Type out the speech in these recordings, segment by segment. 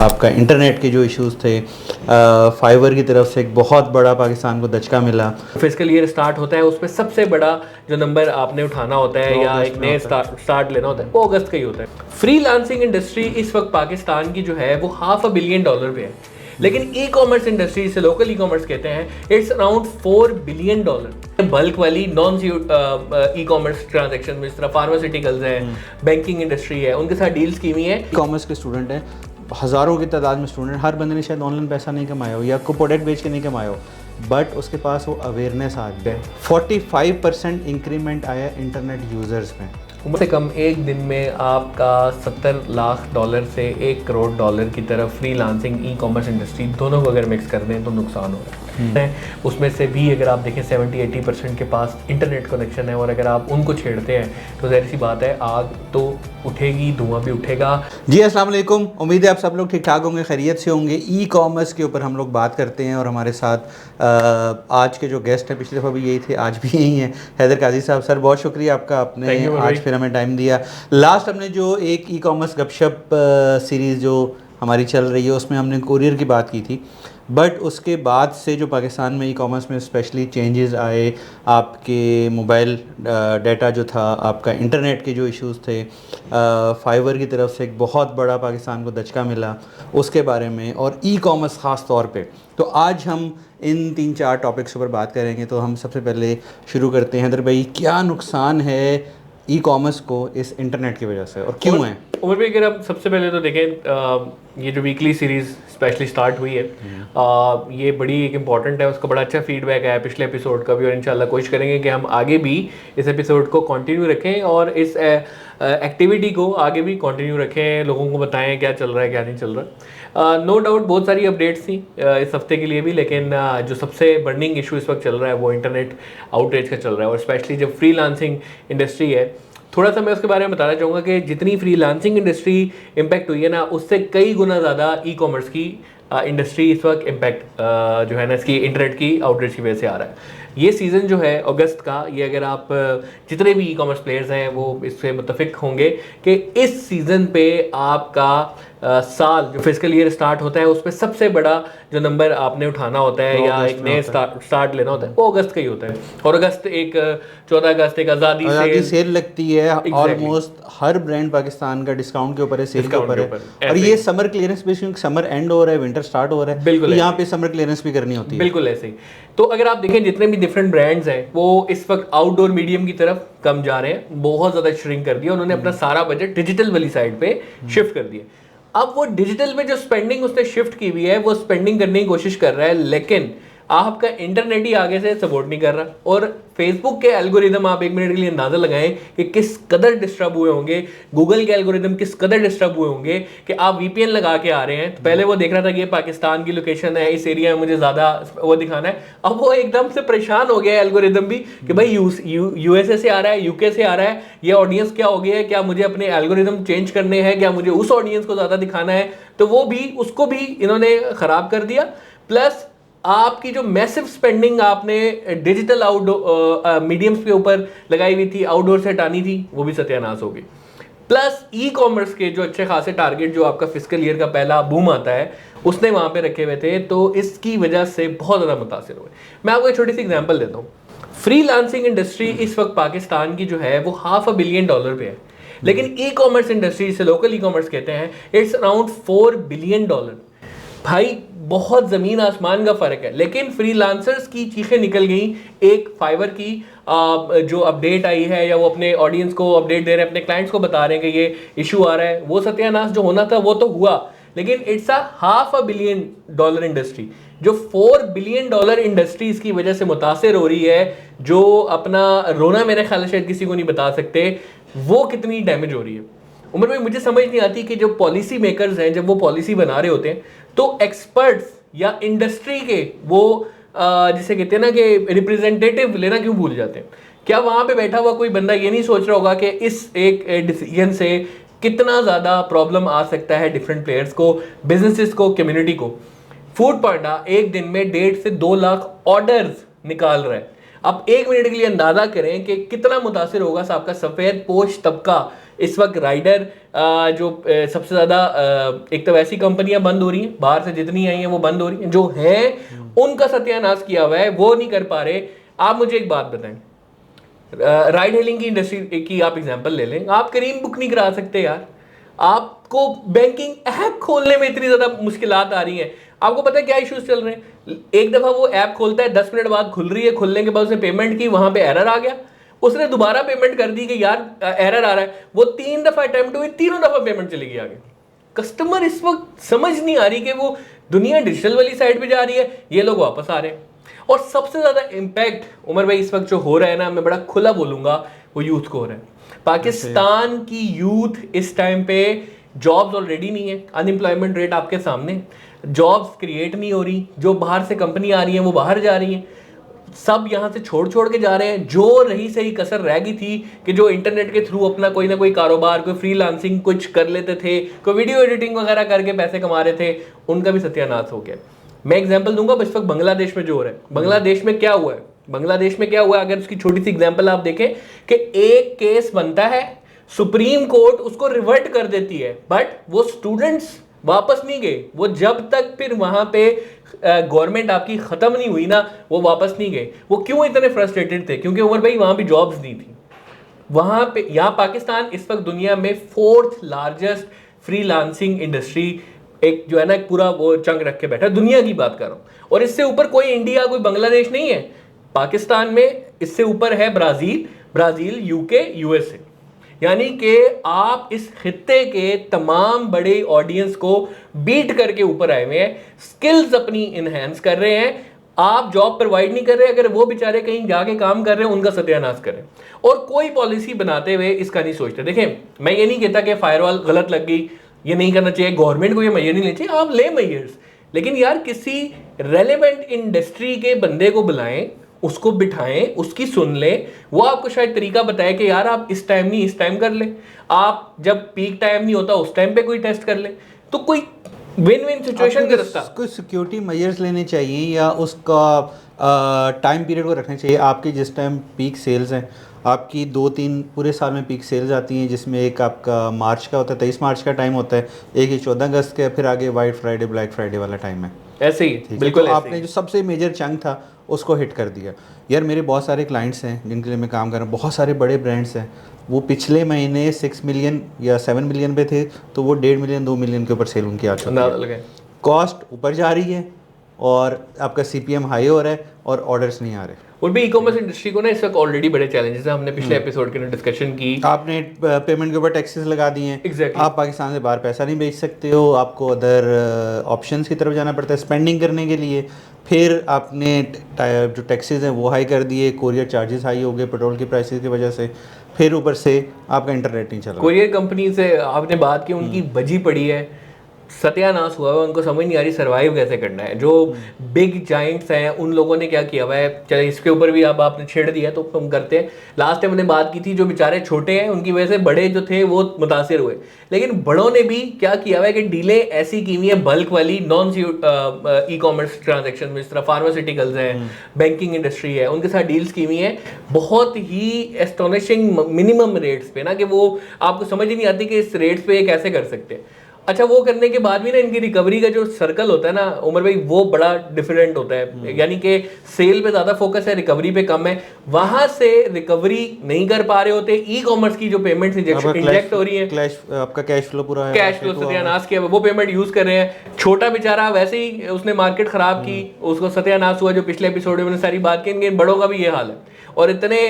आपका इंटरनेट के जो इश्यूज थे, फाइबर की तरफ से एक बहुत बड़ा पाकिस्तान को दचका मिला। फिजिकल ईयर स्टार्ट होता है, उसमें सबसे बड़ा जो नंबर आपने उठाना होता है या एक नए स्टार्ट लेना होता है वो अगस्त का ही होता है। फ्रीलांसिंग इंडस्ट्री इस वक्त पाकिस्तान की जो है वो $500 बिलियन पे है, लेकिन ई कॉमर्स इंडस्ट्री जिसे लोकल ई कॉमर्स कहते हैं इट्स अराउंड $4 बिलियन। बल्क वाली नॉन ई कॉमर्स ट्रांजेक्शन में, इस तरह फार्मास्यूटिकल्स हैं, बैंकिंग इंडस्ट्री है, उनके साथ डील्स की हुई है। ई कॉमर्स के स्टूडेंट हैं, हज़ारों की तादाद में स्टूडेंट, हर बंदे ने शायद ऑनलाइन पैसा नहीं कमाया हो या को प्रोडक्ट बेच के नहीं कमाया हो, बट उसके पास वो अवेयरनेस आ गई। 45% इंक्रीमेंट आया इंटरनेट यूज़र्स में। कम से कम एक दिन में आपका $70 लाख से $1 करोड़ की तरफ फ्रीलांसिंग ई कॉमर्स इंडस्ट्री दोनों को अगर मिक्स कर दें तो नुकसान हो रहा है। उसमें से भी अगर आप देखें 70-80% के पास इंटरनेट कनेक्शन है, और अगर आप उनको छेड़ते हैं तो ज़ाहिर सी बात है आग तो उठेगी, धुआं भी उठेगा। जी अस्सलाम वालेकुम, उम्मीद है आप सब लोग ठीक ठाक होंगे, खैरियत से होंगे। ई कॉमर्स के ऊपर हम लोग बात करते हैं और हमारे साथ आज के जो गेस्ट हैं, पिछली दफ़ा भी यही थे, आज भी यही हैं, हैदर काजी साहब। सर बहुत शुक्रिया आपका, आपने आज फिर हमें टाइम दिया। लास्ट हमने जो एक ई कॉमर्स गपशप सीरीज़ जो हमारी चल रही है उसमें हमने कुरियर की बात की थी, बट उसके बाद से जो पाकिस्तान में ई कॉमर्स में स्पेशली चेंजेस आए, आपके मोबाइल डाटा जो था, आपका इंटरनेट के जो इश्यूज थे, फाइबर की तरफ से एक बहुत बड़ा पाकिस्तान को दचका मिला, उसके बारे में, और ई कॉमर्स ख़ास तौर पे। तो आज हम इन 3-4 टॉपिक्स पर बात करेंगे। तो हम सबसे पहले शुरू करते हैं, हैदर भाई, क्या नुकसान है ई कॉमर्स को इस इंटरनेट की वजह से और क्यों है? उमर भाई, अगर आप सबसे पहले तो देखें, ये जो वीकली सीरीज़ स्पेशली स्टार्ट हुई है, ये बड़ी एक इम्पॉर्टेंट है, उसका बड़ा अच्छा फीडबैक आया पिछले एपिसोड का भी, और इंशाल्लाह कोशिश करेंगे कि हम आगे भी इस एपिसोड को कंटिन्यू रखें और इस एक्टिविटी को आगे भी कंटिन्यू रखें, लोगों को बताएं क्या चल रहा है क्या नहीं चल रहा। नो डाउट बहुत सारी अपडेट्स थी इस हफ्ते के लिए भी, लेकिन जो सबसे बर्निंग इशू इस वक्त चल रहा है वो इंटरनेट आउटरीच का चल रहा है, और स्पेशली जब फ्रीलांसिंग इंडस्ट्री है, थोड़ा सा मैं उसके बारे में बताना चाहूँगा कि जितनी फ्रीलांसिंग इंडस्ट्री इम्पैक्ट हुई है ना, उससे कई गुना ज़्यादा ई कॉमर्स की इंडस्ट्री इस वक्त इम्पैक्ट जो है ना इसकी इंटरनेट की आउटरीच की वजह से आ रहा है। ये सीज़न जो है अगस्त का, ये अगर आप जितने भी ई कॉमर्स प्लेयर्स हैं वो इससे मुत्तफिक होंगे कि इस सीज़न पे आपका साल जो फिजिकल ईयर स्टार्ट होता है उसमें सबसे बड़ा जो नंबर आपने उठाना होता है या एक नए स्टार्ट लेना होता है वो अगस्त का ही होता है। और अगस्त एक 14 अगस्त एक आज़ादी सेल लगती है, ऑलमोस्ट हर ब्रांड पाकिस्तान का डिस्काउंट के ऊपर है, सेल के ऊपर है। और ये summer clearance basically summer and हो रहा है, विंटर स्टार्ट हो रहा है, बिल्कुल यहाँ पे समर क्लियरेंस भी करनी होती है, बिल्कुल ऐसे ही। तो अगर आप देखें जितने भी डिफरेंट ब्रांड्स हैं वो इस वक्त आउटडोर मीडियम की तरफ कम जा रहे हैं, बहुत ज़्यादा श्रिंक कर दिया, उन्होंने अपना सारा बजट डिजिटल वाली साइड पे शिफ्ट कर दिया। अब वो डिजिटल में जो स्पेंडिंग उसने शिफ्ट की हुई है वो स्पेंडिंग करने की कोशिश कर रहा है, लेकिन आपका इंटरनेट ही आगे से सपोर्ट नहीं कर रहा। और फेसबुक के एल्गोरिदम आप एक मिनट के लिए अंदाजा लगाएं कि किस कदर डिस्टर्ब हुए होंगे, गूगल के एल्गोरिदम किस कदर डिस्टर्ब हुए होंगे कि आप वीपीएन लगा के आ रहे हैं तो पहले वो देख रहा था कि ये पाकिस्तान की लोकेशन है, इस एरिया में मुझे ज़्यादा वो दिखाना है, अब वो एकदम से परेशान हो गया एल्गोरिदम भी कि भाई यूएसए से आ रहा है, यूके से आ रहा है, ये ऑडियंस क्या हो गया है, क्या मुझे अपने एल्गोरिदम चेंज करने हैं, क्या मुझे उस ऑडियंस को ज़्यादा दिखाना है, तो वो भी उसको भी इन्होंने ख़राब कर दिया। प्लस आपकी जो मैसिव स्पेंडिंग आपने डिजिटल आउटडोर मीडियम्स के ऊपर लगाई हुई थी, आउटडोर से हटानी थी, वो भी सत्यानाश होगी। प्लस ई कॉमर्स के जो अच्छे खासे टारगेट जो आपका फिजिकल ईयर का पहला बूम आता है उसने वहां पे रखे हुए थे, तो इसकी वजह से बहुत ज़्यादा मुतासिर हुए। मैं आपको एक छोटी सी एग्जांपल देता हूँ। फ्रीलांसिंग इंडस्ट्री इस वक्त पाकिस्तान की जो है वो $500 बिलियन पे है, लेकिन ई कॉमर्स इंडस्ट्री जिसे लोकल ई कॉमर्स कहते हैं इट्स अराउंड $4 बिलियन। भाई बहुत ज़मीन आसमान का फ़र्क है, लेकिन फ्रीलांसर्स की चीखें निकल गई एक फाइवर की जो अपडेट आई है, या वो अपने ऑडियंस को अपडेट दे रहे हैं, अपने क्लाइंट्स को बता रहे हैं कि ये इशू आ रहा है, वो सत्यानाश जो होना था वो तो हुआ, लेकिन इट्स $500 बिलियन इंडस्ट्री, जो $4 बिलियन इंडस्ट्री इसकी वजह से मुतासिर हो रही है, जो अपना रोना मेरे ख्याल से शायद किसी को नहीं बता सकते वो कितनी डैमेज हो रही है। उम्र में मुझे समझ नहीं आती कि जो पॉलिसी मेकर्स हैं जब वो पॉलिसी बना रहे होते हैं तो एक्सपर्ट्स या इंडस्ट्री के वो जिसे कहते हैं ना कि रिप्रेजेंटेटिव लेना क्यों भूल जाते हैं। क्या वहाँ पे बैठा हुआ कोई बंदा ये नहीं सोच रहा होगा कि इस एक डिसीजन से कितना ज़्यादा प्रॉब्लम आ सकता है डिफरेंट प्लेयर्स को, बिजनेसेस को, कम्युनिटी को। फूड पांडा एक दिन में 1.5 से 2 लाख ऑर्डर्स निकाल रहा है। अब एक मिनट के लिए अंदाजा करें कि कितना मुतासिर होगा आपका सफ़ेद पोश तबका इस वक्त राइडर जो सबसे ज़्यादा एक तो वैसी कंपनियां बंद हो रही हैं, बाहर से जितनी आई हैं वो बंद हो रही हैं, जो हैं उनका सत्यानाश किया हुआ है, वो नहीं कर पा रहे। आप मुझे एक बात बताएं, राइड हेलिंग की इंडस्ट्री की आप एग्जांपल ले लें, आप करीम बुक नहीं करा सकते यार, आपको बैंकिंग ऐप खोलने में इतनी ज़्यादा मुश्किलात आ रही हैं। आपको पता है क्या इश्यूज चल रहे हैं, एक दफ़ा वो ऐप खोलता है, 10 मिनट बाद खुल रही है, खुलने के बाद उसने पेमेंट की, वहां पे एरर आ गया, उसने दोबारा पेमेंट कर दी कि यार एरर आ रहा है, वो 3 दफ़ा अटेम्प्ट हुई, तीनों दफ़ा पेमेंट चली गई आगे। कस्टमर इस वक्त समझ नहीं आ रही कि वो दुनिया डिजिटल वाली साइड पे जा रही है, ये लोग वापस आ रहे हैं। और सबसे ज्यादा इंपैक्ट उमर भाई इस वक्त जो हो रहा है ना, मैं बड़ा खुला बोलूंगा, वो यूथ को हो रहा है। पाकिस्तान की यूथ इस टाइम पे जॉब्स ऑलरेडी नहीं है, अनएम्प्लॉयमेंट रेट आपके सामने, जॉब्स क्रिएट नहीं हो रही, जो बाहर से कंपनी आ रही है वो बाहर जा रही हैं, सब यहाँ से छोड़ छोड़ के जा रहे हैं। जो रही सही कसर रह गई थी कि जो इंटरनेट के थ्रू अपना कोई ना कोई कारोबार, कोई फ्रीलांसिंग कुछ कर लेते थे, कोई वीडियो एडिटिंग वगैरह करके पैसे कमा रहे थे, उनका भी सत्यानाश हो गया। मैं एग्जांपल दूंगा, इस वक्त बांग्लादेश में जो हो रहा है, बांग्लादेश में क्या हुआ है, बांग्लादेश में क्या हुआ है, अगर उसकी छोटी सी एग्जांपल आप देखें कि एक केस बनता है, सुप्रीम कोर्ट उसको रिवर्ट कर देती है, बट वो स्टूडेंट्स वापस नहीं गए, वो जब तक फिर वहां पे गवर्नमेंट आपकी खत्म नहीं हुई ना, वो वापस नहीं गए। वो क्यों इतने फ्रस्ट्रेटेड थे? क्योंकि उमर भाई वहां भी जॉब्स नहीं थी वहां पे। यहाँ पाकिस्तान इस वक्त दुनिया में 4th लार्जेस्ट फ्रीलांसिंग इंडस्ट्री, एक जो है ना, एक पूरा वो चंग रख के बैठा है, दुनिया की बात कर रहा हूं। और इससे ऊपर कोई इंडिया, कोई बांग्लादेश नहीं है। पाकिस्तान में इससे ऊपर है ब्राजील, यूके, यूएसए। यानी कि आप इस खित्ते के तमाम बड़े ऑडियंस को बीट करके ऊपर आए हुए हैं, स्किल्स अपनी इनहेंस कर रहे हैं। आप जॉब प्रोवाइड नहीं कर रहे, अगर वो बेचारे कहीं जाके काम कर रहे हैं, उनका सत्यानाश करें। और कोई पॉलिसी बनाते हुए इसका नहीं सोचते। देखें, मैं ये नहीं कहता कि फायरवॉल गलत लग गई, ये नहीं करना चाहिए, गवर्नमेंट को ये मैयर नहीं लेना चाहिए, आप ले मैयर्स, लेकिन यार किसी रेलेवेंट इंडस्ट्री के बंदे को बुलाएं, उसको बिठाएं, उसकी सुन ले, वो आपको शायद तरीका बताए कि यार आप इस टाइम नहीं, इस टाइम कर ले, आप जब पीक टाइम नहीं होता उस टाइम पे कोई टेस्ट कर ले, तो कोई विन विन सिचुएशन का रास्ता। कुछ सिक्योरिटी मेजर्स लेने चाहिए या उसका टाइम पीरियड को रखना चाहिए। आपकी जिस टाइम पीक सेल्स हैं, आपकी 2-3 पूरे साल में पीक सेल्स आती हैं, जिसमें एक आपका मार्च का होता है, 23 मार्च का टाइम होता है, एक ही 14 अगस्त का, फिर आगे वाइट फ्राइडे, ब्लैक फ्राइडे वाला टाइम है। ऐसे ही बिल्कुल, तो आपने जो सबसे मेजर चंक था उसको हिट कर दिया। यार मेरे बहुत सारे क्लाइंट्स हैं जिनके लिए मैं काम कर रहा हूँ, बहुत सारे बड़े ब्रांड्स हैं, वो पिछले महीने 6 मिलियन या 7 मिलियन पे थे, तो वो 1.5 मिलियन 2 मिलियन के ऊपर सेल उनकी आ चुकी है। कॉस्ट ऊपर जा रही है और आपका CPM हाई हो रहा है और ऑर्डर्स नहीं आ रहे। और भी ई-कॉमर्स इंडस्ट्री को ना इस वक्त ऑलरेडी बड़े चैलेंजेस हैं, हमने पिछले एपिसोड के अंदर डिस्कशन की। आपने पेमेंट के ऊपर टैक्सेस लगा दिए हैं, Exactly. आप पाकिस्तान से बाहर पैसा नहीं भेज सकते हो, आपको अदर ऑप्शंस की तरफ जाना पड़ता है स्पेंडिंग करने के लिए। फिर आपने जो टैक्सेस हैं वो हाई कर दिए, कोरियर चार्जेस हाई हो गए पेट्रोल की प्राइसेस की वजह से, फिर ऊपर से आपका इंटरनेट नहीं चल रहा। कोरियर कंपनी से आपने बात की, उनकी बजी पड़ी है, सत्यानाश हुआ है, उनको समझ नहीं आ रही सर्वाइव कैसे करना है। जो बिग जाइंट्स हैं उन लोगों ने क्या किया हुआ है, चले इसके ऊपर भी अब आपने छेड़ दिया तो हम करते हैं। लास्ट टाइम हमने बात की थी, जो बेचारे छोटे हैं उनकी वजह से बड़े जो थे वो मुतासिर हुए, लेकिन बड़ों ने भी क्या किया हुआ है कि डीलें ऐसी की हुई है बल्क वाली, नॉन ई-कॉमर्स ट्रांजेक्शन में, जिस तरह फार्मास्यूटिकल्स हैं, बैंकिंग इंडस्ट्री है, उनके साथ डील्स की हुई हैं बहुत ही एस्टोनिशिंग मिनिमम रेट्स पे ना, कि वो आपको समझ ही नहीं आती कि इस रेट्स पे ये कैसे कर सकते हैं। अच्छा, वो करने के बाद भी ना इनकी रिकवरी का जो सर्कल होता है ना उमर भाई, वो बड़ा डिफरेंट होता है। यानी कि सेल पे ज़्यादा फोकस है, रिकवरी पे कम है, वहां से रिकवरी नहीं कर पा रहे होते। ई-कॉमर्स की जो पेमेंट्स इंजेक्ट हो रही है, आपका कैश फ्लो पूरा है, कैश फ्लो सत्यानाश किया, वो पेमेंट यूज कर रहे हैं। छोटा बेचारा वैसे ही उसने मार्केट खराब की, उसको सत्यानाश हुआ, जो पिछले एपिसोड में मैंने सारी बात की। इनके बड़ों का भी ये हाल है और इतने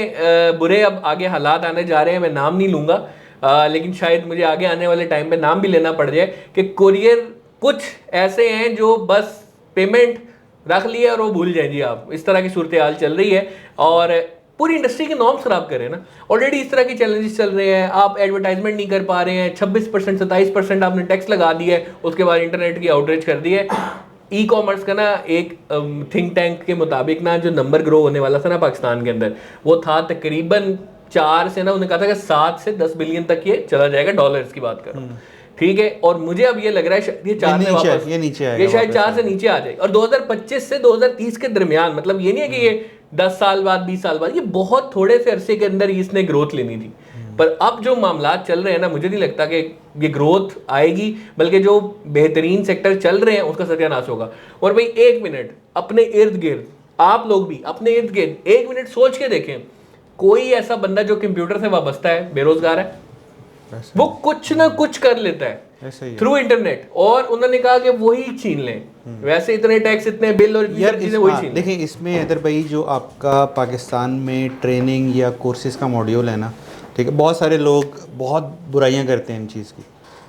बुरे अब आगे हालात आने जा रहे हैं, मैं नाम नहीं लूंगा, लेकिन शायद मुझे आगे आने वाले टाइम पे नाम भी लेना पड़ जाए, कि कोरियर कुछ ऐसे हैं जो बस पेमेंट रख लिए और वो भूल जाए जी आप, इस तरह की सूरत हाल चल रही है और पूरी इंडस्ट्री के नॉर्म्स खराब कर रहे हैं ना। ऑलरेडी इस तरह के चैलेंजेस चल रहे हैं, आप एडवर्टाइजमेंट नहीं कर पा रहे हैं, 26% 27% आपने टैक्स लगा दिया है, उसके बाद इंटरनेट की आउटरीच कर दी है। ई कॉमर्स का ना एक थिंक टैंक के मुताबिक ना जो नंबर ग्रो होने वाला था ना पाकिस्तान के अंदर, वो था तकरीबन 4 से ना, उन्होंने कहा था कि 7 से 10 बिलियन तक ये चला जाएगा, डॉलर्स की बात कर रहा हूँ, ठीक है। और मुझे अब ये लग रहा है ये 4 से वापस ये शायद 4 से नीचे आ जाएगा, और 2025 से 2030 के दरमियान, मतलब ये नहीं है कि ये 10 साल बाद 20 साल बाद, ये बहुत थोड़े से अरसे के अंदर इसने ग्रोथ लेनी थी। पर अब जो मामला चल रहे हैं ना, मुझे नहीं लगता कि ये ग्रोथ आएगी, बल्कि जो बेहतरीन सेक्टर चल रहे हैं उसका सत्यानाश होगा। और भाई 1 मिनट अपने इर्द गिर्द, आप लोग भी अपने इर्द गिर्द 1 मिनट सोच के देखें, कोई ऐसा बंदा जो कंप्यूटर से वाबस्ता है, बेरोजगार है, वो कुछ ना कुछ कर लेता है थ्रू इंटरनेट, और उन्होंने कहा कि वही छीन लें। वैसे इतने टैक्स, इतने बिल और इतनी चीजें वही छीन लें। देखिए इसमें हैदर भाई जो आपका पाकिस्तान में ट्रेनिंग या कोर्सेज का मॉड्यूल है ना, ठीक है, बहुत सारे लोग बहुत बुराइयां करते हैं इन चीज़ की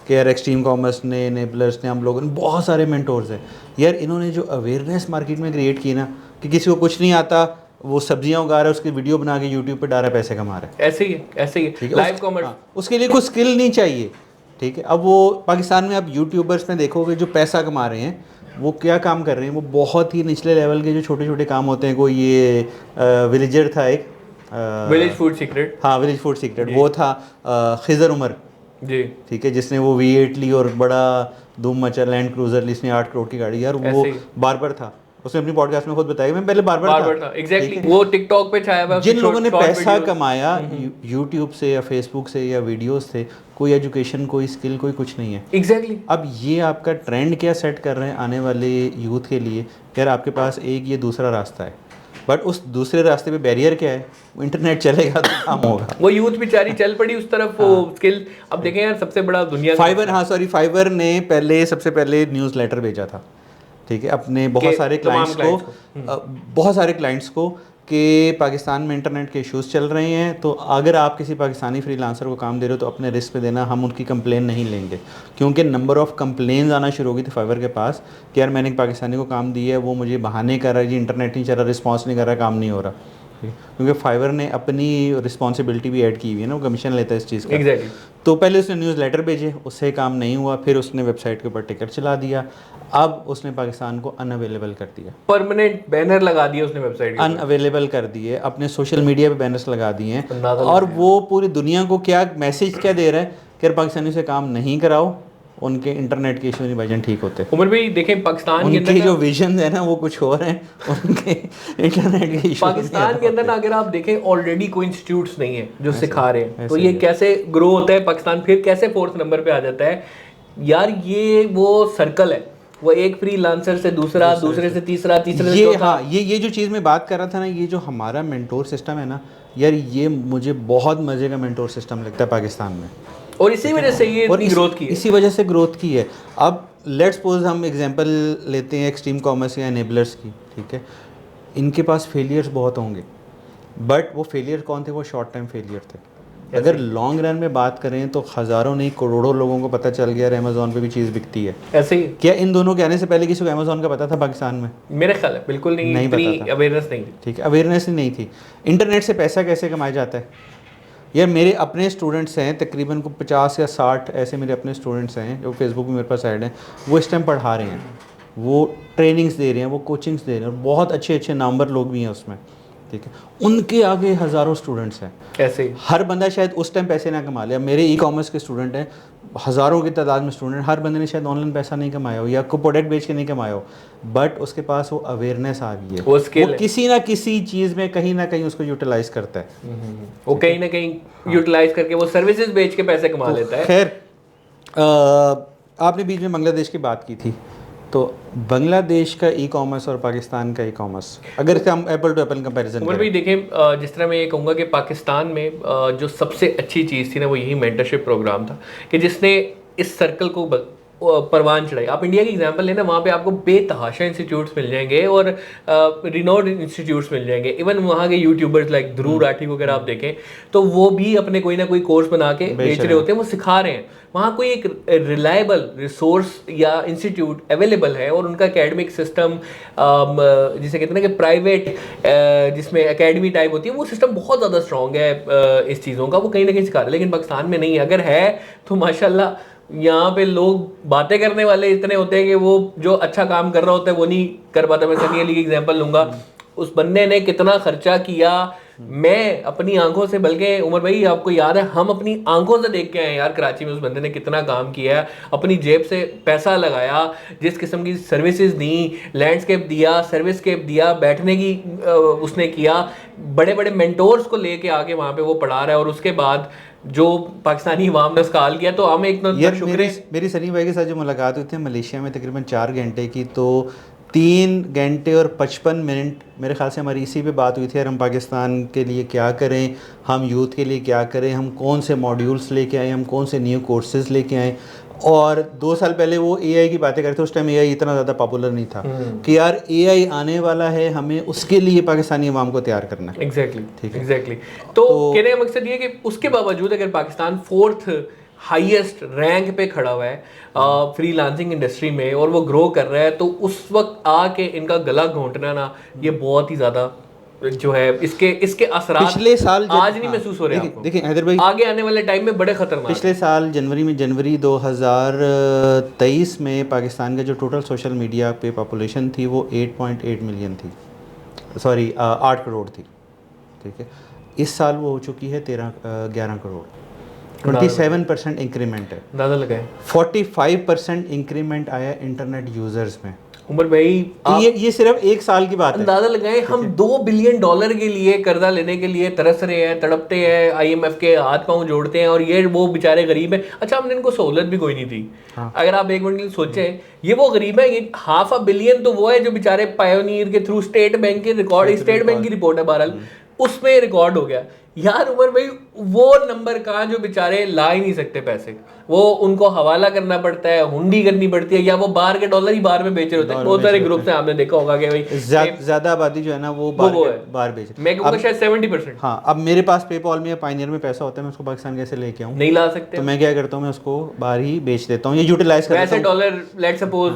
कि यार एक्सट्रीम कॉमर्स ने, एनेबलर्स ने, हम लोगों ने, बहुत सारे मेंटोर्स हैं यार, इन्होंने जो अवेयरनेस मार्केट में क्रिएट की ना कि किसी को कुछ नहीं आता, वो सब्जियां उगा रहा है, उसकी वीडियो बना के यूट्यूब पे डाल रहा है, पैसे कमा रहा है। ऐसे ही है लाइव कॉमर्स। उसके लिए कोई स्किल नहीं चाहिए, ठीक है। अब वो पाकिस्तान में आप यूट्यूबर्स में देखोगे जो पैसा कमा रहे हैं, वो क्या काम कर रहे हैं, वो बहुत ही निचले लेवल के जो छोटे छोटे काम होते हैं। कोई ये विलेजर था एक, विलेज फूड सीक्रेट, हाँ विलेज फूड सीक्रेट, वो था खिजर उमर जी, ठीक है, जिसने वो V8 ली और बड़ा धूम मचा, लैंड क्रूजर ली, इसने 8 करोड़ की गाड़ी, यार वो बार्बर था, उसने अपनी पॉडकास्ट में खुद बताया, मैं पहले बार्बर था। एग्जैक्टली वो टिकटॉक पे छाया हुआ। जिन लोगों ने पैसा कमाया यूट्यूब से या फेसबुक से या वीडियोस से, कोई एजुकेशन, कोई स्किल, कोई कुछ नहीं है। एग्जैक्टली अब ये आपका ट्रेंड क्या सेट कर रहे हैं आने वाले यूथ के लिए, यार आपके पास एक ये दूसरा रास्ता है, बट उस दूसरे रास्ते पे बैरियर क्या है, इंटरनेट चलेगा तो काम होगा। वो यूथ बेचारी चल पड़ी उस तरफ, वो स्किल। अब देखें यार, सबसे बड़ा दुनिया फाइवर ने सबसे पहले न्यूज़लेटर भेजा था, ठीक है, अपने बहुत सारे क्लाइंट्स को कि पाकिस्तान में इंटरनेट के इश्यूज चल रहे हैं, तो अगर आप किसी पाकिस्तानी फ्रीलांसर को काम दे रहे हो तो अपने रिस्क पे देना, हम उनकी कंप्लेन नहीं लेंगे। क्योंकि नंबर ऑफ कंप्लेन्स आना शुरू हो गई थी फाइवर के पास कि यार मैंने एक पाकिस्तानी को काम दिया है, वो मुझे बहाने कर रहा है जी, इंटरनेट नहीं चल रहा, रिस्पॉन्स नहीं कर रहा, काम नहीं हो रहा, क्योंकि फाइवर ने अपनी रिस्पॉन्सिबिलिटी भी ऐड की हुई है ना, वो कमीशन लेता है इस चीज़ का। exactly. तो पहले उसने न्यूज़ लेटर भेजे, उससे काम नहीं हुआ, फिर उसने वेबसाइट के ऊपर टिकट चला दिया, अब उसने पाकिस्तान को अनअवेलेबल कर दिया, परमानेंट बैनर लगा दिए उसने वेबसाइट के, अनअवेलेबल कर दिए, अपने सोशल मीडिया पे बैनर्स लगा दिए हैं, और वो पूरी दुनिया को क्या मैसेज क्या दे रहा है कि पाकिस्तानी से काम नहीं कराओ, उनके इंटरनेट के इशू नहीं भाईजान ठीक होते। उमर भाई देखें, पाकिस्तान के अंदर जो विजन है ना वो कुछ और हैं, उनके इंटरनेट के इशू पाकिस्तान के अंदर ना अगर आप देखें ऑलरेडी कोई इंस्टीट्यूट्स नहीं है जो सिखा रहे हैं, तो ये कैसे ग्रो होता है पाकिस्तान, फिर कैसे 4th नंबर पे आ जाता है यार। ये वो सर्कल है, वो एक फ्रीलांसर से दूसरा, दूसरे से तीसरा, तीसरे से चौथा। हाँ, ये जो चीज़ मैं बात कर रहा था ना, ये जो हमारा मेंटोर सिस्टम है ना यार, ये मुझे बहुत मजे का मेंटोर सिस्टम लगता है पाकिस्तान में, और इसी वजह से ये इतनी ग्रोथ की है, इसी वजह से ग्रोथ की है। अब लेट्स सपोज हम एग्जांपल लेते हैं एक्सट्रीम कॉमर्स या एनेबलर्स की, ठीक है, इनके पास फेलियर्स बहुत होंगे, बट वो फेलियर कौन थे, वो शॉर्ट टाइम फेलियर थे। अगर लॉन्ग रन में बात करें तो हज़ारों नहीं करोड़ों लोगों को पता चल गया अमेज़ॉन पे भी चीज़ बिकती है। ऐसे ही क्या इन दोनों के आने से पहले किसी को अमेज़ॉन का पता था पाकिस्तान में? मेरे ख्याल है बिल्कुल नहीं पता था, अवेयरनेस नहीं थी, ठीक है, अवेयरनेस ही नहीं थी। इंटरनेट से पैसा कैसे कमाया जाता है यार, मेरे अपने स्टूडेंट्स हैं तकरीबन को 50 या 60 ऐसे मेरे अपने स्टूडेंट्स हैं जो फेसबुक में मेरे पास ऐड हैं, वो इस टाइम पढ़ा रहे हैं, वो ट्रेनिंग्स दे रहे हैं, वो कोचिंग्स दे रहे हैं, और बहुत अच्छे अच्छे नामवर लोग भी हैं उसमें, ठीक है। उनके आगे हज़ारों स्टूडेंट्स हैं। ऐसे हर बंदा शायद उस टाइम पैसे ना कमा ले। मेरे ई-कॉमर्स के स्टूडेंट हैं, हज़ारों की तादाद में स्टूडेंट, हर बंदे ने शायद ऑनलाइन पैसा नहीं कमाया हो या कोई प्रोडक्ट बेच के नहीं कमाया हो, बट उसके पास वो अवेयरनेस आ गई है, वो किसी ना किसी चीज़ में कहीं ना कहीं उसको यूटिलाइज करता है, वो कहीं ना कहीं यूटिलाइज करके वो सर्विसेज बेच के पैसे कमा लेता है। खैर, आपने बीच में बांग्लादेश की बात की थी, तो बांग्लादेश का ई-कॉमर्स और पाकिस्तान का ई-कॉमर्स, अगर हम एप्पल टू एप्पल कंपैरिजन करें, भी देखें, जिस तरह मैं ये कहूँगा कि पाकिस्तान में जो सबसे अच्छी चीज़ थी ना, वो यही मेंटरशिप प्रोग्राम था कि जिसने इस सर्कल को परवान चढ़ाई। आप इंडिया की एग्जांपल लेना, वहाँ पे आपको बेतहाशा इंस्टीट्यूट्स मिल जाएंगे और रिनोड इंस्टीट्यूट्स मिल जाएंगे। इवन वहाँ के यूट्यूबर्स लाइक ध्रुव राठी को अगर आप देखें तो वो भी अपने कोई ना कोई कोर्स बना के बेच रहे होते हैं, वो सिखा रहे हैं। वहाँ कोई एक रिलायबल रिसोर्स या इंस्टीट्यूट अवेलेबल है, और उनका एकेडमिक सिस्टम जिसे कहते हैं ना कि प्राइवेट जिसमें एकेडमी टाइप होती है, वो सिस्टम बहुत ज़्यादा स्ट्रॉन्ग है इस चीज़ों का, वो कहीं ना कहीं सिखा रहे हैं। लेकिन पाकिस्तान में नहीं है। अगर है तो माशाल्लाह यहाँ पे लोग बातें करने वाले इतने होते हैं कि वो जो अच्छा काम कर रहा होता है वो नहीं कर पाता। मैं सनी अली की एग्जांपल लूँगा, उस बंदे ने कितना खर्चा किया, मैं अपनी आंखों से, बल्कि उमर भाई आपको याद है हम अपनी आंखों से देख के आए यार कराची में, उस बंदे ने कितना काम किया है, अपनी जेब से पैसा लगाया, जिस किस्म की सर्विसेज दी, लैंडस्केप दिया, सर्विसस्केप दिया, बैठने की उसने किया, बड़े बड़े मेंटोर्स को लेके आके वहाँ पे वो पढ़ा रहा है, और उसके बाद जो पाकिस्तानी अवाम ने उसका हाल किया, तो हम एक यार शुक्र मेरी सनी भाई के साथ जो मुलाकात हुई थी मलेशिया में तकरीबन 4 घंटे की, तो 3 घंटे और 55 मिनट मेरे ख्याल से हमारी इसी पे बात हुई थी यार, हम पाकिस्तान के लिए क्या करें, हम यूथ के लिए क्या करें, हम कौन से मॉड्यूल्स लेके आए, हम कौन से न्यू कोर्सेज लेके आए। और 2 साल पहले वो एआई की बातें करते, उस टाइम एआई इतना ज़्यादा पॉपुलर नहीं था कि यार एआई आने वाला है, हमें उसके लिए पाकिस्तानी अवाम को तैयार करना है। एग्जैक्टली ठीक है। एग्जैक्टली। तो कहने का मकसद ये कि उसके बावजूद अगर पाकिस्तान 4th हाईएस्ट रैंक पे खड़ा हुआ है फ्रीलांसिंग इंडस्ट्री में और वो ग्रो कर रहा है, तो उस वक्त आके इनका गला घोंटना ना, ये बहुत ही ज़्यादा जो है इसके असरात पिछले साल आज नहीं महसूस हो रहे हैं। देखिए हैदर भाई, आगे आने वाले टाइम में बड़े खतरनाक। पिछले साल जनवरी 2023 में पाकिस्तान का जो टोटल सोशल मीडिया पे पॉपुलेशन थी वो 8.8 मिलियन थी, सॉरी 8 करोड़ थी। ठीक है, इस साल वो हो चुकी है 11 करोड़। 27% इंक्रीमेंट है। अंदाजा लगाएं, 45% इंक्रीमेंट आया इंटरनेट यूजर्स में। उमर भाई ये सिर्फ 1 साल की बात है। अंदाजा लगाएं, हम $2 बिलियन के लिए कर्जा लेने के लिए तरस रहे हैं, तड़पते हैं, IMF के हाथ पांव जोड़ते हैं, और ये वो बेचारे गरीब हैं। अच्छा, हमने इनको सहूलत भी कोई नहीं दी। हाँ। अगर आप एक मिनट के लिए सोचें, ये वो गरीब है, ये $500 मिलियन तो वो है जो बेचारे पायोनियर के थ्रू स्टेट बैंक की रिपोर्ट है बहरहाल, उसमें रिकॉर्ड हो गया। यार उमर भाई, वो नंबर कहाँ जो बेचारे ला ही नहीं सकते पैसे, वो उनको हवाला करना पड़ता है, हुंडी करनी पड़ती है, या वो बाहर के डॉलर ही बाहर में बेच रहे होते हैं। बहुत सारे ग्रुप्स हैं, आपने देखा होगा कि भाई ज्यादा आबादी जो है ना वो बाहर बेच रही है। मैं कहूँगा शायद 70%। हाँ, अब मेरे पास पेपॉल में या पायनियर में पैसा होता है, मैं उसको पाकिस्तान कैसे लेके आऊँ? नहीं ला सकते। तो मैं क्या करता हूँ, मैं उसको बाहर ही बेच देता हूँ, ये यूटिलाइज कर देता हूँ। डॉलर लेट सपोज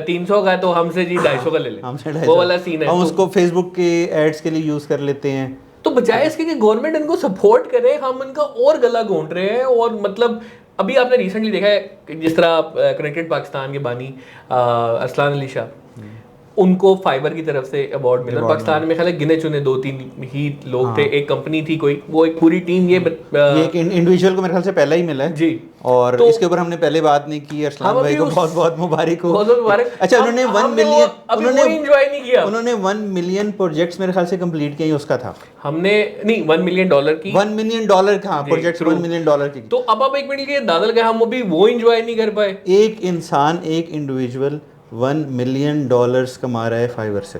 300 का है तो हमसे जी 250 का ले ले, हमसे वो वाला सीन है। हम उसको फेसबुक के एड्स के लिए यूज कर लेते हैं। तो बजाय इसके कि गवर्नमेंट इनको सपोर्ट करे, हम इनका और गला घोंट रहे हैं। और मतलब अभी आपने रिसेंटली देखा है जिस तरह कनेक्टेड पाकिस्तान के बानी अरसलान अली शाह, उनको फाइबर की तरफ से अवार्ड मिला। पाकिस्तान में ख्याल गिने चुने 2-3 ही लोग थे, एक कंपनी थी कोई, वो एक पूरी टीम, ये एक इंडिविजुअल को मेरे ख्याल से पहला ही मिला है जी। और तो इसके ऊपर हमने पहले बात नहीं की। अरसलान भाई को बहुत बहुत मुबारक हो। अच्छा, उन्होंने 1 मिलियन, उन्होंने एंजॉय नहीं किया, उन्होंने 1 मिलियन प्रोजेक्ट्स मेरे ख्याल से कंप्लीट किए, उसका था। हमने नहीं, $1 मिलियन की, $1 मिलियन का प्रोजेक्ट, $1 मिलियन की। तो अब आप एक मिनट के दादल गए, हम अभी वो एंजॉय नहीं कर पाए। एक इंसान, एक इंडिविजुअल $1 मिलियन कमा रहा है फाइवर से,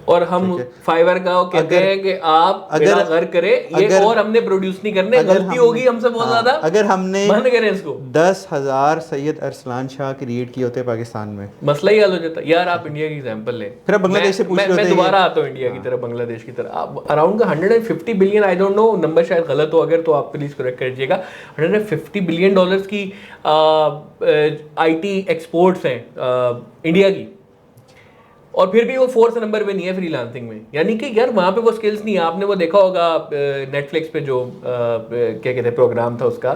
और हम फाइवर का कहते हैं कि आप अगर घर करे ये, और हमने प्रोड्यूस नहीं करने, गलती होगी हमसे बहुत ज्यादा। अगर हमने बंद करें इसको, 10,000 सैयद अरसलान शाह क्रिएट किए होते पाकिस्तान में, मसला ही हल हो जाता। यार आप इंडिया की एग्जांपल लें, फिर बांग्लादेश से पूछ रहे मैं दोबारा आता हूँ इंडिया की तरफ, बांग्लादेश की तरफ। अराउंड का 150 billion, I don't know number शायद गलत हो, अगर तो आप प्लीज करेक्ट कर दीजिएगा। $150 बिलियन की IT एक्सपोर्ट्स हैं इंडिया की, और फिर भी वो 4th नंबर पे नहीं है फ्रीलांसिंग में। यानी कि यार वहाँ पे वो स्किल्स नहीं है। आपने वो देखा होगा नेटफ्लिक्स पे जो क्या कहते हैं प्रोग्राम था उसका,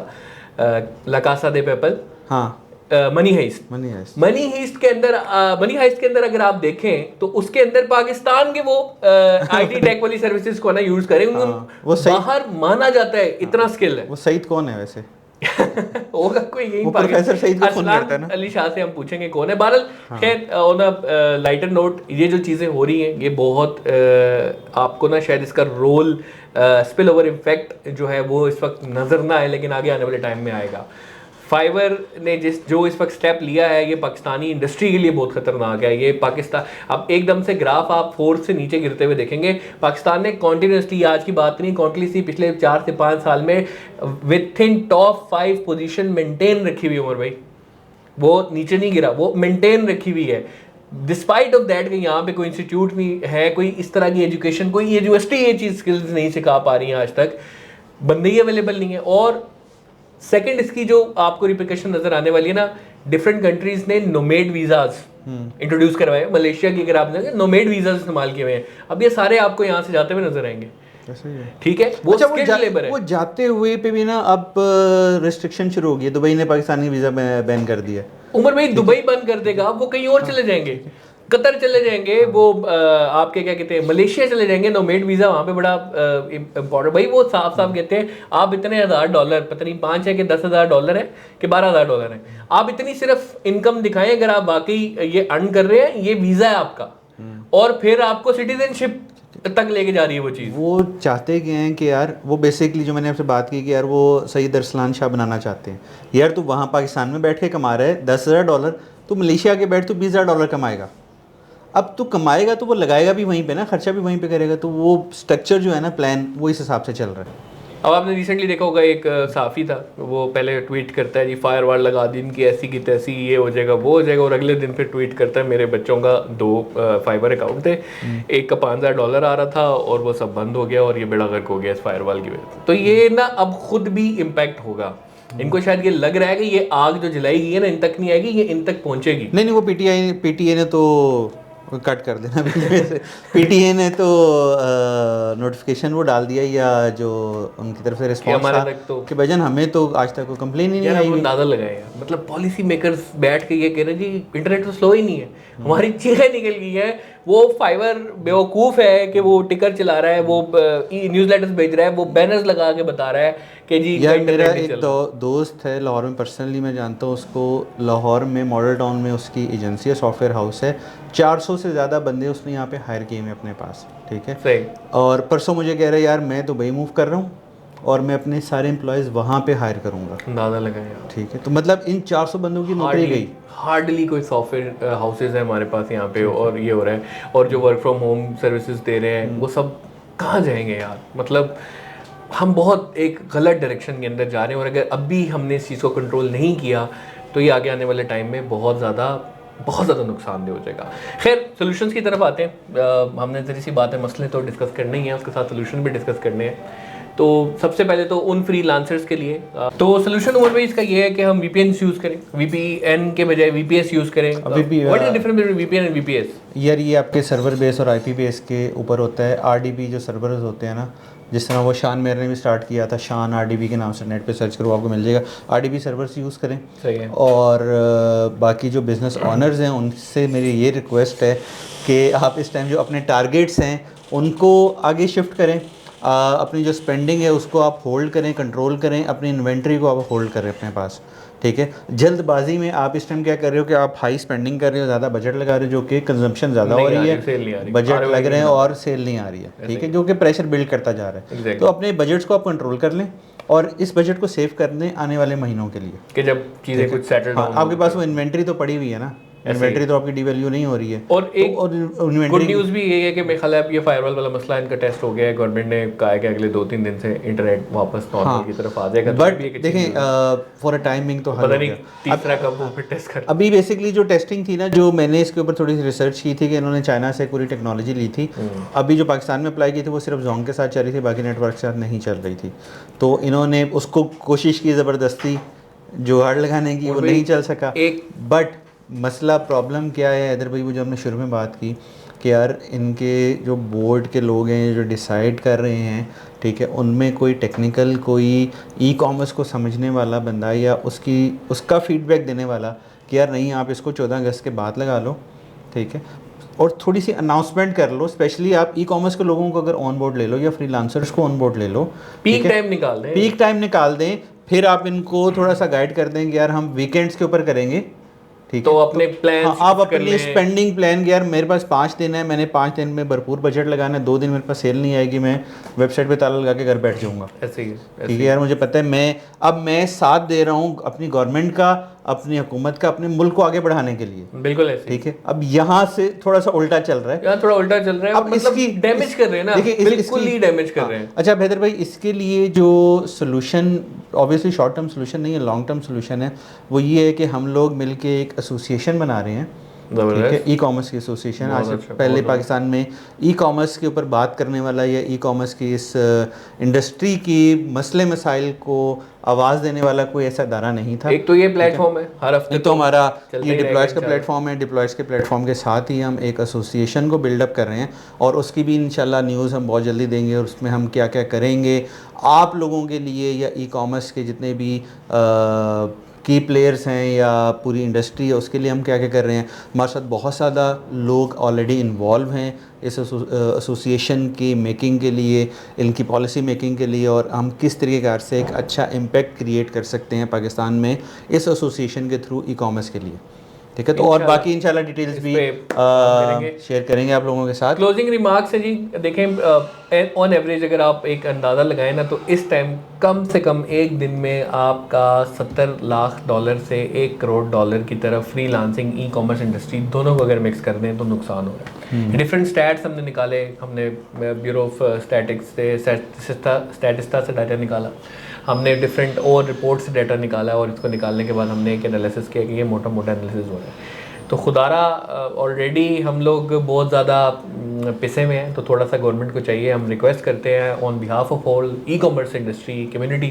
ला कासा दे पेपल, हाँ, मनी हाइस्ट के अंदर अगर आप देखें तो उसके अंदर पाकिस्तान के वो IT टेक वाली सर्विसेज को ना यूज करें, वो बाहर माना जाता है, इतना स्किल है। वो सईद कौन है वैसे? होगा कोई यही प्रोफेसर सईद को फोन करता है ना, अली शाह से हम पूछेंगे कौन है। बहरहाल खैर, ऑन अ लाइटर नोट, ये जो चीज़ें हो रही हैं ये बहुत आपको ना शायद इसका रोल स्पिल ओवर इफेक्ट जो है वो इस वक्त नजर ना आए, लेकिन आगे आने वाले टाइम में आएगा। फाइबर ने जो इस वक्त स्टेप लिया है, ये पाकिस्तानी इंडस्ट्री के लिए बहुत खतरनाक है। ये पाकिस्तान, अब एकदम से ग्राफ आप 4th से नीचे गिरते हुए देखेंगे। पाकिस्तान ने कॉन्टिन्यूसली, आज की बात नहीं, कॉन्टिन्यूसली पिछले 4 से 5 साल में with in top 5 position maintain रखी हुई। उमर भाई, वो नीचे नहीं गिरा, वो मेंटेन रखी हुई है, डिस्पाइट ऑफ दैट कि यहाँ पे कोई इंस्टीट्यूट नहीं है, कोई इस तरह की एजुकेशन, कोई यूनिवर्सिटी ये चीज़ स्किल्स नहीं सिखा पा रही है, आज तक बंदे ही अवेलेबल नहीं है। और सेकंड, इसकी जो आपको रिप्लिकेशन नजर आने वाली है ना, डिफरेंट कंट्रीज ने नोमेड वीजाज इंट्रोड्यूस करवाए। मलेशिया की अगर आप देखें, नोमेड वीजाज इस्तेमाल किए हुए हैं। अब ये सारे आपको यहाँ से जाते हुए नजर आएंगे, ठीक है। वो स्किल्ड लेबर है। वो जाते हुए पे भी ना अब रिस्ट्रिक्शन शुरू हो गई है। दुबई ने पाकिस्तानी वीजा बैन कर दिया। उमर भाई, दुबई बंद कर देगा, वो कहीं और चले जाएंगे, कतर चले जाएंगे, वो आपके क्या कहते हैं मलेशिया चले जाएंगे। नोमेड वीज़ा वहाँ पे बड़ा इम्पोर्टेंट। भाई वो साफ साफ कहते हैं आप इतने $1,000, पता नहीं 5 है कि $10,000 है कि $12,000 है, आप इतनी सिर्फ इनकम दिखाएं, अगर आप वाकई ये अर्न कर रहे हैं, ये वीज़ा है आपका, और फिर आपको सिटीजनशिप तक लेके जा रही है वो चीज़। वो चाहते क्या हैं कि यार वो बेसिकली जो मैंने आपसे बात की कि यार वो सईद अरसलान शाह बनाना चाहते हैं। यार तू वहाँ पाकिस्तान में बैठ के कमा रहा है $10,000, तू मलेशिया के बैठ तो $20,000 कमाएगा। अब तू कमाएगा तो वो लगाएगा भी वहीं पे ना, खर्चा भी वहीं पे करेगा, तो वो स्ट्रक्चर जो है ना, प्लान वो इस हिसाब से चल रहा है। अब आपने रिसेंटली देखा होगा एक साफ़ी था, वो पहले ट्वीट करता है जी फायर वार लगा दी इनकी, ऐसी की तैसी, ये हो जाएगा वो हो जाएगा, और अगले दिन फिर ट्वीट करता है मेरे बच्चों का 2 फाइबर अकाउंट थे, एक का $5,000 आ रहा था और वो सब बंद हो गया और ये बेड़ा गर्क हो गया इस फायर वाल की वजह से। तो ये ना अब खुद भी इम्पैक्ट होगा। इनको शायद ये लग रहा है कि ये आग जो जलाई गई है ना इन तक नहीं आएगी, ये इन तक पहुंचेगी। नहीं वो पीटीए ने तो कट कर देना बीच में से। पीटीए ने तो नोटिफिकेशन वो डाल दिया, या जो उनकी तरफ से रिस्पॉन्स हमारे था तक तो कि भाईजान हमें तो आज तक कोई कंप्लेन ही नहीं यार आई वो हुई। अंदाजा लगाए यार, मतलब पॉलिसी मेकर्स बैठ के ये कह रहे हैं जी इंटरनेट तो स्लो ही नहीं है, हमारी चीखें निकल गई है। वो फाइबर बेवकूफ़ है कि वो टिकर चला रहा है, वो न्यूज़लेटर्स भेज रहा है, वो बैनर्स लगा के बता रहा है कि जी यार इंटरनेट मेरा नहीं एक चल रहा। दोस्त है लाहौर में, पर्सनली मैं जानता हूँ उसको। लाहौर में मॉडल टाउन में उसकी एजेंसी है, सॉफ्टवेयर हाउस है। 400 से ज़्यादा बंदे उसने यहाँ पे हायर किए हैं अपने पास, ठीक है। सही। और परसों मुझे कह रहे हैं यार मैं दुबई मूव कर रहा हूँ और मैं अपने सारे एम्प्लॉयज़ वहाँ पे हायर करूँगा, अंदाजा लगाए यार। ठीक है। तो मतलब इन 400 बंदों की नौकरी गई। हार्डली कोई सॉफ्टवेयर हाउसेज है हमारे पास यहाँ पे, और ये हो रहा है, और जो वर्क फ्रॉम होम सर्विसेज दे रहे हैं वो सब कहाँ जाएंगे यार। मतलब हम बहुत एक गलत डायरेक्शन के अंदर जा रहे हैं, और अगर अब भी हमने इस चीज़ को कंट्रोल नहीं किया तो ये आगे आने वाले टाइम में बहुत ज़्यादा नुकसानदेह हो जाएगा। खैर सॉल्यूशंस की तरफ आते हैं। हमने जरी सी बात है, मसले तो डिस्कस करने ही हैं, उसके साथ सॉल्यूशन भी डिस्कस करने हैं। तो सबसे पहले तो उन फ्रीलांसर्स के लिए तो सॉल्यूशन उमर भाई इसका ये है कि हम वीपीएन यूज़ करें, वीपीएन के बजाय वीपीएस यूज़ करें। What is the difference between VPN and VPS? यार ये आपके सर्वर बेस और आईपी बेस के ऊपर होता है। आरडीबी जो सर्वर्स होते हैं ना, जिस तरह वो शान मेयर ने भी स्टार्ट किया था, शान आरडीबी के नाम से नेट पे सर्च करो आपको मिल जाएगा। आरडीबी सर्वर्स यूज़ करें। सही है। और बाकी जो बिज़नेस ऑनर्स हैं उनसे मेरी ये रिक्वेस्ट है कि आप इस टाइम जो अपने टारगेट्स हैं उनको आगे शिफ्ट करें। अपनी जो स्पेंडिंग है उसको आप होल्ड करें, कंट्रोल करें, अपनी इन्वेंट्री को आप होल्ड करें अपने पास, ठीक है। जल्दबाजी में आप इस टाइम क्या कर रहे हो कि आप हाई स्पेंडिंग कर रहे हो, ज़्यादा बजट लगा रहे हो, जो कि कंजम्पशन ज़्यादा हो रही है, बजट लग रहे हैं और सेल नहीं आ रही है, ठीक है, जो कि प्रेशर बिल्ड करता जा रहा है। तो अपने बजट्स को आप कंट्रोल कर लें और इस बजट को सेव कर दें आने वाले महीनों के लिए, कि जब चीज़ें कुछ सेटल डाउन। आपके पास वो इन्वेंट्री तो पड़ी हुई है ना, इन्वेंट्री तो आपकी डिवैल्यू नहीं हो रही है। और एक तो गुड न्यूज़ भी ये है कि मेरे ख्याल है अब ये फायरवॉल वाला मसला इनका टेस्ट हो गया है। गवर्नमेंट ने कहा है कि अगले 2-3 दिन से इंटरनेट वापस नॉर्मल की तरफ आ जाएगा। बट देखें फॉर अ टाइमिंग तो पता नहीं तीसरा कब वो फिर टेस्ट कर। अभी बेसिकली जो टेस्टिंग थी ना, जो मैंने इसके ऊपर थोड़ी सी रिसर्च की थी कि इन्होंने चाइना से पूरी टेक्नोलॉजी ली थी। अभी जो पाकिस्तान में अप्लाई की थी वो सिर्फ जोंग के साथ चल रही थी, बाकी नेटवर्क के साथ नहीं चल रही थी। तो इन्होंने उसको कोशिश की ज़बरदस्ती जुगाड़ लगाने की, वो नहीं चल सका। बट मसला प्रॉब्लम क्या है हैदर भाई, वो जो हमने शुरू में बात की कि यार इनके जो बोर्ड के लोग हैं जो डिसाइड कर रहे हैं, ठीक है, उनमें कोई टेक्निकल, कोई ई कॉमर्स को समझने वाला बंदा या उसका फीडबैक देने वाला कि यार नहीं आप इसको 14 अगस्त के बाद लगा लो, ठीक है, और थोड़ी सी अनाउंसमेंट कर लो। स्पेशली आप ई कॉमर्स के लोगों को अगर ऑन बोर्ड ले लो या फ्रीलांसर्स को ऑन बोर्ड ले लो, पीक टाइम निकाल दें, फिर आप इनको थोड़ा सा गाइड कर दें कि यार हम वीकेंड्स के ऊपर करेंगे, ठीक तो है। अपने प्लान आप अपनी स्पेंडिंग प्लान कि यार मेरे पास 5 दिन है, मैंने 5 दिन में भरपूर बजट लगाना है, 2 दिन मेरे पास सेल नहीं आएगी, मैं वेबसाइट पे ताला लगा के घर बैठ जाऊंगा, ऐसे ही ठीक है यार, मुझे पता है मैं साथ दे रहा हूँ अपनी गवर्नमेंट का, अपनी हुकूमत का, अपने मुल्क को आगे बढ़ाने के लिए, बिल्कुल ऐसे, ठीक है। अब यहाँ से थोड़ा सा उल्टा चल रहा है, यहाँ थोड़ा उल्टा चल रहा है, अब मतलब डैमेज कर रहे हैं ना, बिल्कुल ही डैमेज कर रहे हैं। अच्छा बेहतर भाई, इसके लिए जो solution obviously short term solution नहीं है, लॉन्ग टर्म सोल्यूशन है, वो ये है कि हम लोग मिलके एक एसोसिएशन बना रहे हैं, ठीक है, ई कॉमर्स की एसोसिएशन। आज पहले पाकिस्तान में ई कॉमर्स के ऊपर बात करने वाला या ई कॉमर्स की इस इंडस्ट्री की मसले मसाइल को आवाज़ देने वाला कोई ऐसा इदारा नहीं था। एक तो ये प्लेटफॉर्म है, हर हफ्ते तो हमारा ये डिप्लॉयर्स का प्लेटफॉर्म है। डिप्लॉयर्स के प्लेटफॉर्म के साथ ही हम एक एसोसिएशन को बिल्डअप कर रहे हैं और उसकी भी इंशाल्लाह न्यूज़ हम बहुत जल्दी देंगे, और उसमें हम क्या क्या करेंगे आप लोगों के लिए या ई कॉमर्स के जितने भी की प्लेयर्स हैं या पूरी इंडस्ट्री है उसके लिए हम क्या क्या कर रहे हैं। हमारे साथ बहुत ज़्यादा लोग ऑलरेडी इन्वॉल्व हैं इस एसोसिएशन की मेकिंग के लिए, इनकी पॉलिसी मेकिंग के लिए, और हम किस तरीके से एक अच्छा इम्पैक्ट क्रिएट कर सकते हैं पाकिस्तान में इस एसोसिएशन के थ्रू ई कॉमर्स के लिए, ठीक है। तो और बाकी इंशाल्लाह डिटेल्स भी शेयर करेंगे आप लोगों के साथ। क्लोजिंग रिमार्क्स है जी, देखें ऑन एवरेज अगर आप एक अंदाज़ा लगाएं ना, तो इस टाइम कम से कम एक दिन में आपका $70 लाख से $1 करोड़ की तरफ फ्रीलांसिंग ई कॉमर्स इंडस्ट्री दोनों को अगर मिक्स कर दें तो नुकसान हो रहा है। डिफरेंट स्टैट्स हमने निकाले, हमने ब्यूरो ऑफ स्टैटिक्स से स्टैटिस्टा से डाटा निकाला, हमने डिफरेंट और रिपोर्ट से डाटा निकाला, और इसको निकालने के बाद हमने एक एनालिसिस किया कि ये मोटा मोटा एनालिसिस हो रहा है। तो खुदारा ऑलरेडी हम लोग बहुत ज़्यादा पिसे में हैं, तो थोड़ा सा गवर्नमेंट को चाहिए, हम रिक्वेस्ट करते हैं on behalf of all e commerce industry community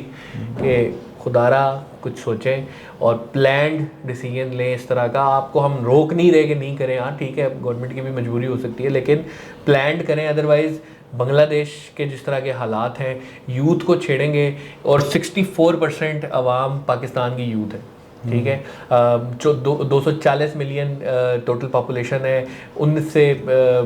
के खुदारा कुछ सोचें और प्लान्ड डिसीजन लें इस तरह का। आपको हम रोक नहीं रहे कि नहीं करें, हाँ ठीक है गवर्नमेंट की भी मजबूरी हो सकती है, लेकिन प्लान्ड करें। अदरवाइज़ बांग्लादेश के जिस तरह के हालात हैं, यूथ को छेड़ेंगे, और 64% अवाम पाकिस्तान की यूथ है, ठीक है। जो 240 मिलियन टोटल पॉपुलेशन है, उनसे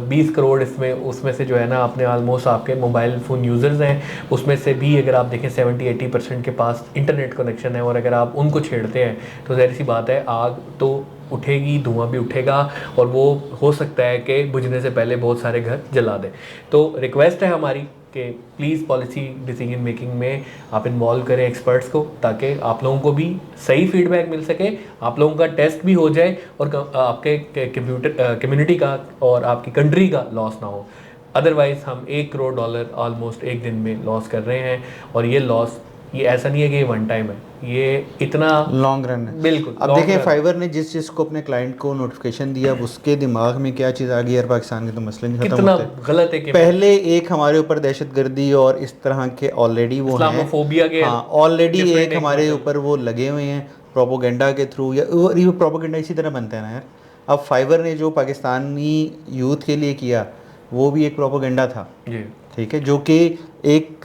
20 करोड़ उसमें से जो है ना अपने ऑलमोस्ट आपके मोबाइल फ़ोन यूज़र्स हैं, उसमें से भी अगर आप देखें 70-80% के पास इंटरनेट कनेक्शन है, और अगर आप उनको छेड़ते हैं तो ज़ाहिर सी बात है आग तो उठेगी, धुआं भी उठेगा, और वो हो सकता है कि बुझने से पहले बहुत सारे घर जला दें। तो रिक्वेस्ट है हमारी कि प्लीज़ पॉलिसी डिसीजन मेकिंग में आप इन्वॉल्व करें एक्सपर्ट्स को, ताकि आप लोगों को भी सही फीडबैक मिल सके, आप लोगों का टेस्ट भी हो जाए, और आपके कम्युनिटी का और आपकी कंट्री का लॉस ना हो। अदरवाइज़ हम $1 करोड़ ऑलमोस्ट एक दिन में लॉस कर रहे हैं, और ये लॉस ये ऐसा नहीं है कि ये वन टाइम है, ये इतना लॉन्ग रन है। बिल्कुल। अब देखें फाइवर ने जिस चीज़ को अपने क्लाइंट को नोटिफिकेशन दिया, अब उसके दिमाग में क्या चीज़ आ गई यार, पाकिस्तान के तो मसले नहीं खत्म होते। कितना गलत है कि पहले एक हमारे ऊपर दहशतगर्दी और इस तरह के ऑलरेडी वो इस्लामोफोबिया के, हाँ ऑलरेडी एक हमारे ऊपर वो लगे हुए हैं प्रोपोगेंडा के थ्रू, या ये प्रोपोगेंडा इसी तरह बनता है ना यार। अब फाइवर ने जो पाकिस्तानी यूथ के लिए किया वो भी एक प्रोपोगेंडा था, ठीक है, जो कि एक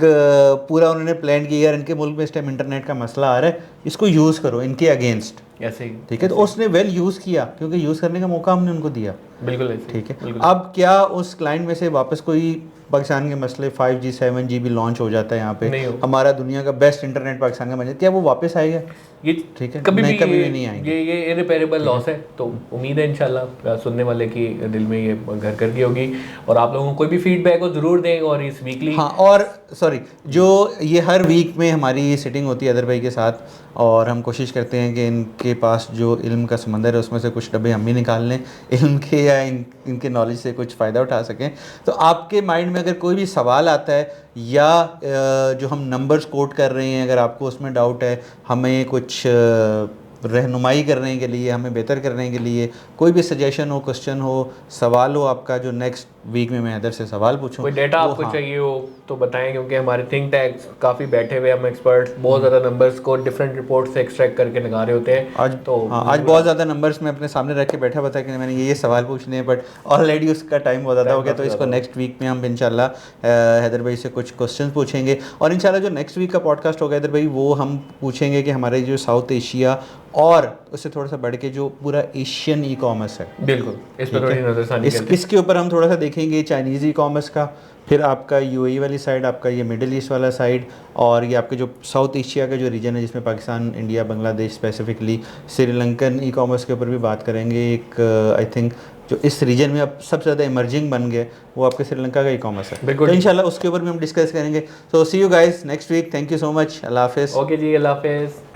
पूरा उन्होंने प्लान किया यार इनके मुल्क में इस टाइम इंटरनेट का मसला आ रहा है, इसको यूज़ करो इनके अगेंस्ट, ऐसे ही, ठीक है। तो उसने वेल यूज़ किया, क्योंकि यूज़ करने का मौका हमने उनको दिया, बिल्कुल ऐसे, ठीक है। अब क्या उस क्लाइंट में से वापस कोई पाकिस्तान के मसले 5G 7G भी लॉन्च हो जाता है यहाँ पे, हमारा दुनिया का बेस्ट इंटरनेट पाकिस्तान का बन जाता है, क्या वो वापस आएगा? ये ठीक है, कभी भी नहीं आएंगे। ये इररिपेयरेबल लॉस है। तो उम्मीद है इंशाल्लाह सुनने वाले की दिल में ये घर कर गई होगी, और आप लोगों को कोई भी फीडबैक हो ज़रूर दें। और इस वीकली और सॉरी, जो ये हर वीक में हमारी सिटिंग होती है अदर भाई के साथ, और हम कोशिश करते हैं कि इनके पास जो इल्म का समंदर है उसमें से कुछ डब्बे हम भी निकाल लें इल्म के, या इनके नॉलेज से कुछ फ़ायदा उठा सकें। तो आपके माइंड में अगर कोई भी सवाल आता है, या जो हम नंबर्स कोट कर रहे हैं, अगर आपको उसमें डाउट है, हमें कुछ रहनुमाई करने के लिए, हमें बेहतर करने के लिए कोई भी सजेशन हो, क्वेश्चन हो, सवाल हो आपका, जो नेक्स्ट वीक में मैं हैदर से सवाल पूछूं, कोई डेटा आपको चाहिए हो तो बताएं, क्योंकि हमारे थिंक टैंक्स काफ़ी बैठे हुए, हम एक्सपर्ट्स बहुत ज़्यादा नंबर्स को डिफरेंट रिपोर्ट से एक्सट्रैक्ट करके निकाल रहे होते हैं। आज तो आज बहुत ज़्यादा नंबर्स मैं अपने सामने रख के बैठा हुआ था कि मैंने ये सवाल पूछने हैं, बट ऑलरेडी उसका टाइम बहुत ज़्यादा हो गया। तो इसको नेक्स्ट वीक में हम इंशाल्लाह हैदर भाई से कुछ क्वेश्चन पूछेंगे, और इंशाल्लाह जो नेक्स्ट वीक का पॉडकास्ट होगा हैदर भाई, वो हम पूछेंगे कि हमारे जो साउथ एशिया और उससे थोड़ा सा बढ़ के जो पूरा एशियन ई कॉमर्स है, बिल्कुल इस पर थोड़ी नजरसानी इसके ऊपर हम थोड़ा सा देखेंगे, चाइनीज़ ई कॉमर्स का, फिर आपका यूएई वाली साइड, आपका ये मिडिल ईस्ट वाला साइड, और ये आपके जो साउथ एशिया का जो रीजन है जिसमें Pakistan, India, Bangladesh, specifically Sri Lankan e commerce के ऊपर भी बात करेंगे। एक आई थिंक जो इस रीजन में अब सबसे ज़्यादा इमर्जिंग बन गए वो आपके श्रीलंका का ई कॉमर्स है। तो इंशाल्लाह उसके ऊपर भी हम डिस्कस करेंगे। So see you guys next week. Thank you so much. अल्लाह हाफिज़। ओके जी, अल्लाह हाफिज़।